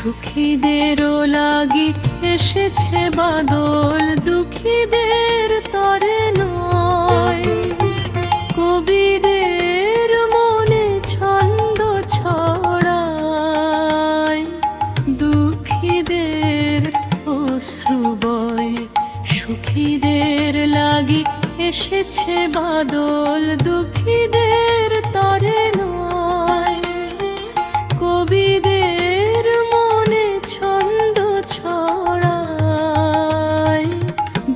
সুখীদেরও লাগি এসেছে বাদল, দুঃখীদের তরে নয়। কবিদের মনে ছন্দ ছড়ায়, দুঃখীদের অশ্রু বয়। সুখীদের লাগি এসেছে বাদল, দুঃখীদের তরে নয়। কবিদের মনে ছন্দ ছড়ায়,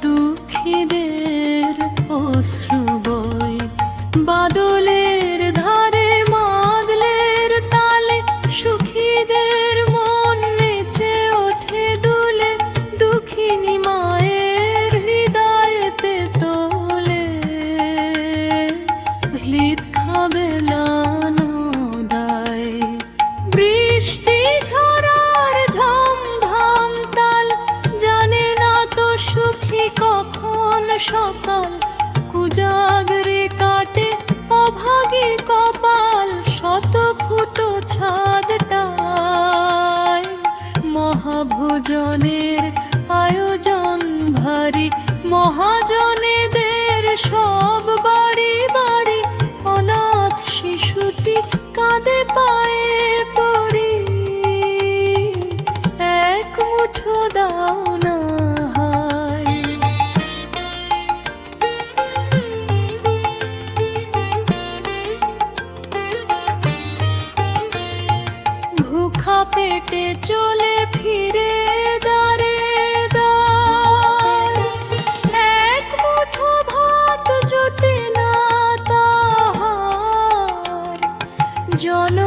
দুঃখীদের অশ্রু বয়। বাদলের ধারে মাদলের তালে সুখীদের মন নেচে ওঠে দুলে, দুঃখিনী মায়ের হৃদয়েতে তোলে। লিখা বেলানো দায়, বৃষ্টি ঝরার ঝমঝম তাল, জানে না তো সুখী কখন সকাল। কুজাগরে কাটে অভাগী কপাল, শত ফুটো ছাদটায়। মহাভোজনের আয়োজন ভারী, মহাজনেদের সব বাড়ি বাড়ি। অনাথ শিশুটি কাঁদে পায়ে পড়ি, এক মুঠো দাও না হায়। ভুখা পেটে চলে ফিরে দাঁড়ে দাঁড়, এক মুঠো ভাত জোটে না তাহার। জন